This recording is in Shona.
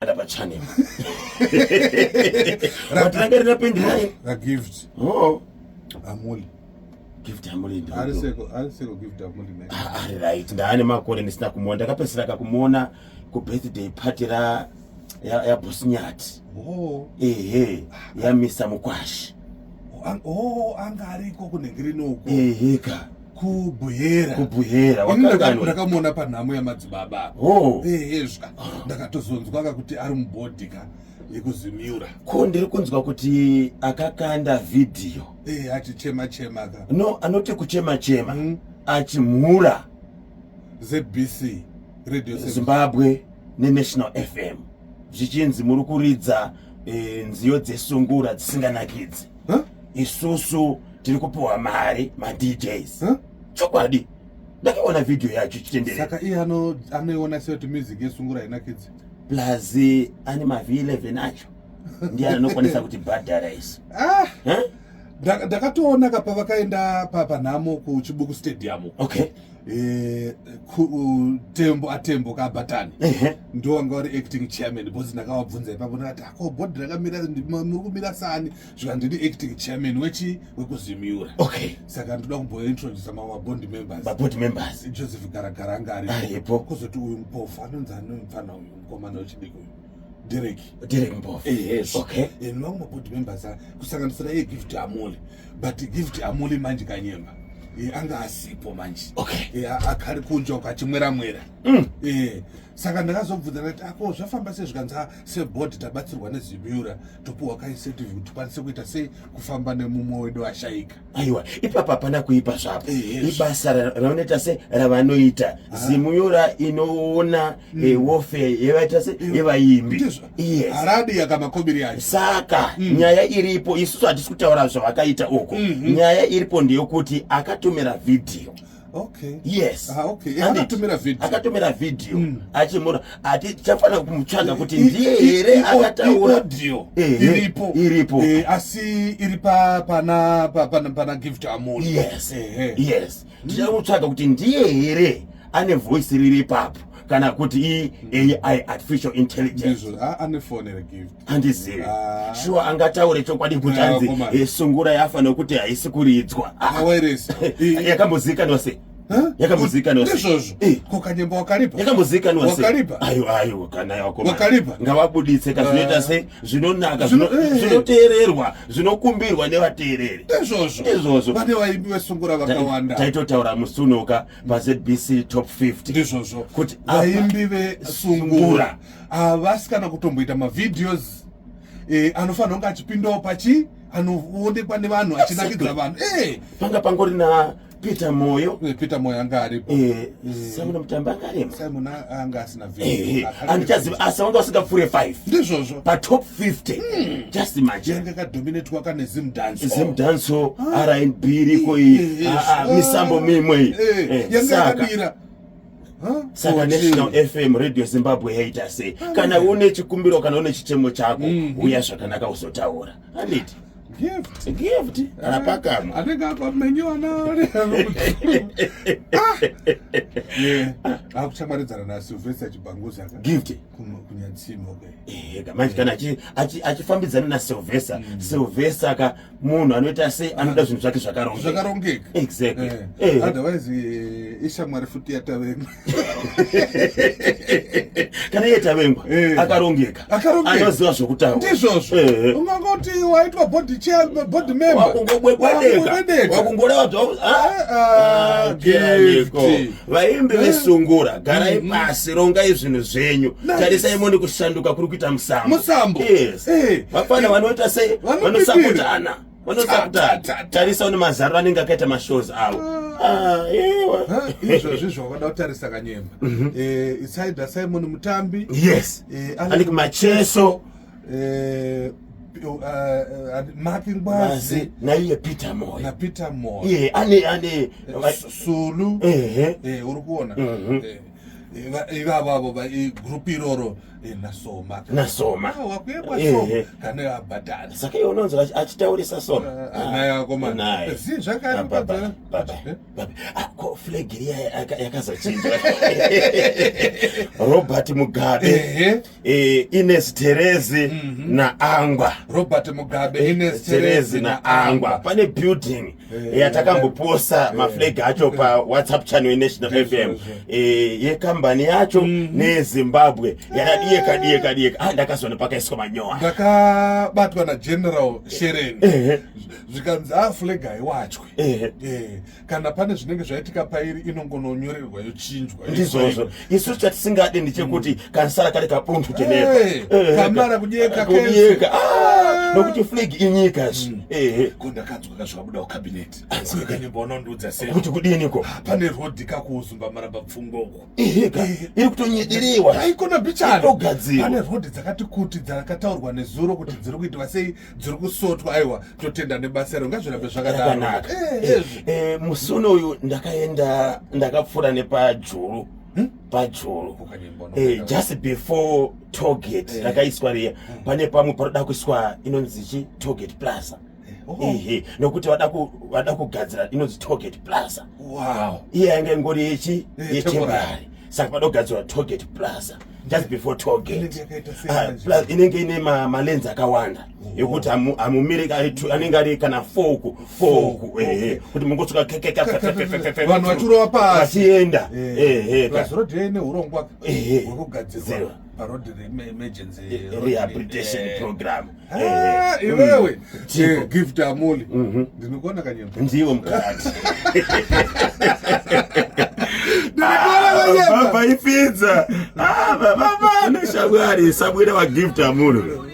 Apa channel. Watangalia napenda a gift. Oh, Amuli. gift Amuli ndio. Ariseko gift Amuli na. Right. Ndani makore nisina kumuona kapesera kakumuona ku birthday party ya Bosnyat. Oh. Ya Mr. Mukwashi. Angariko kunengirino uko. Ka. Kubuyera ndakamona panhamo yamadzibaba. Zvika ndakatozonzwa kuti ari mubhodhika yekuzimiura. Ko ndiri kunzwa kuti akakanda video. Ati chema ka. No, anoti kuchema achimhura ZBC Radio Zimbabwe neNational FM. Zvichinzi muri kuridza nziyo dzesungura dzisinganakidzi. Isusu tiri kupiwa mari DJs. Chokwadi ndakaona video yacho chitendere. Saka anoona sekuti music yesungura inakidzi. Plus ane V11 acho ndiye anokwanisa kuti bhadhara isu. Ndakatoona kapa vakaenda panhamo kuChibuku Stadium. Okay. Atembo kaBhatani ndo wanga uri acting chairman because ndakavabvunza ipapo ndakati board rakamira muri kumira sani zvika ndini acting chairman wekuzimiura. Okay. Saka ndoda kumbointroduce board members. Joseph Garagara anga aripo. Kuzoti uyu mupofu anonzi anomufana uyu mukomana wechidiki uyu Derek Mpofu. Yes. Okay. Vamwe board members kusanganisira gift Amuli, but gift Amuli manje kanyema anga asipo manje. Okay. Akari kunja ukachimwera mwera. Saka ndakazobvunza kuti zvafamba sezvikanza seboard tabatsirwa nezimiura topuwa kaincentive kuti tikwanise kuita sei kufamba nemumwe wedu ashaika. Aiwa, ipapa hapana kuipa zvapo. Ibasa ranoita se ravanoita. Zimiura inoona warfare yevaita se yevaimbi. Yes. Haradi yakamakomiri yacho. Saka nyaya iripo, isusu hatisi kutaura zvavakaita uko. Nyaya iripo ndeyekuti akatumira video. Okay. Yes. Okay. Akatumira video. Achimura chafana kumutsvaga kuti ndiye here akataura audio. Iripo. Asi iri pana gift Amuli. Yes. Ndichamutsvaga kuti ndiye here ane voice riri papo kana kuti AI artificial intelligence. Ane phone gift. Handizivi. Sure angataure chokwadi kuti anzi sungura yafa nokuti haisi kuridzwa. Yakambozikanwa sei? Yakambozikanwa sei? Kokanyemba wakaripa? Yakambozikanwa sei? Wakaripa? Aiwa kana yakoma. Wakaripa? Ngavabuditse zvinoita sei? Zvinonaka, zvinoteererwa, zvinokumbirwa nevateereri. Ndizvozvo. Pane vaimbi vesungura vakawanda. Taitotaura musunoka paZBC Top 50. Ndizvozvo. Kuti vaimbi vesungura avasikana kutomboita mavideos anofanira kunge achipindawo anoonekwa nevanhu achinakidza vanhu. Panga pangori na Peter Moyo anga aripo. Simon Mutamba anga aripo. Simon anga asina video. Andichaziva asa wanga usingapfuure 5. Ndizvozvo. Pa top 50. Just imagine. Yanga kadominate waka neZim Danso, R&B riko misambo mimwe. Yanga yakadira. Saka National FM Radio Zimbabwe haita sei kana une chikumbiro kana une chichemo chako uya zvakanaka uzotaura. Handiti gift arapakama anenge apamenyona akuchamaridzana naSylvester Chibanguza gift kunyatsimo. Manje kana achifambidzana naSylvester ka munhu anoita sei anoda zvinhu zvake zvakarongeka. Exactly. Otherwise ishamwari futi yatavengwa. Kana yetavengwa akarongeka anoziva zvokutaura. Ndizvozvo. Ungangoti waitwa board member wakungoreva gift. Vaimbi vesungura garai pasi rongai zvinhu zvenyu tarisai moni kushanduka kuri kuita musambo. Yes. Vafana vanoita sei vanosapotana tarisa une mazariro anenge akaita mashows avo. Izvozvo vakada kutarisa kanyemba. Isaida Simon Mutambi. Yes. Aliki Macheso. Marking Bazi naiye Peter Moyo. Na Peter Moyo. Ane Sulu. Uri kuona. Ivavo group iroro nasoma wakuyebwa soma kana abhatana saka iwe unonzwa achitaurisa soma ana yako man zvakari baba ko flag yakazochinjwa Robert Mugabe Ines Terezi na Angwa Robert Mugabe Ines Terezi na Angwa pane building yatakamboposa maflag acho pa WhatsApp channel National FM yekambani yacho neZimbabwe yakadiyeka ndakazona pakaiswa manyowa ndakabatwa na General Shereni zvikanzi flag aiwachwe kana pane zvinenge zvaitika pairi inongononyorerwa yochinjwa ndizvozvo isu chatisingade ndechekuti kansara kari kabuntu tenepa kamara kujeka nokuti flag inyika kundakadzwa kazvakabuda kucabinet kanyimboona ndudza sei kuti kudiniko pane road kakuzumba maramba pfungoko iri kutonyederiwa aikona bichana ogadzirwa pane road dzakati kuti dzakataurwa nezuro kuti dziri kuitwa sei dziri kusotwa aiwa totenda nebasa rero ngazvirambe zvakanaka musuno uyu ndakapfuura nepajuru just before tollgate rakaiswa riya pane pamwe paroda kuiswa inonzi tollgate plaza nokuti vada kugadzira inonzi tollgate plaza iye yanga ingori yetemporary saka pada kugadzirwa tollgate plaza just before tollgate inenge ine malenzi akawanda yekuti amumiri anenge ari kana 4 kuti mungotsuka vanhu vachirova pasi vachienda road neurongwa hwekugadzirwa paroad emergency rehabilitation program iwewe gift amuli ndinokuona kanyemba ndiwo mukati ndinokuona kanyemba baba ipinza baba neshamwari sabwira wa gift amuli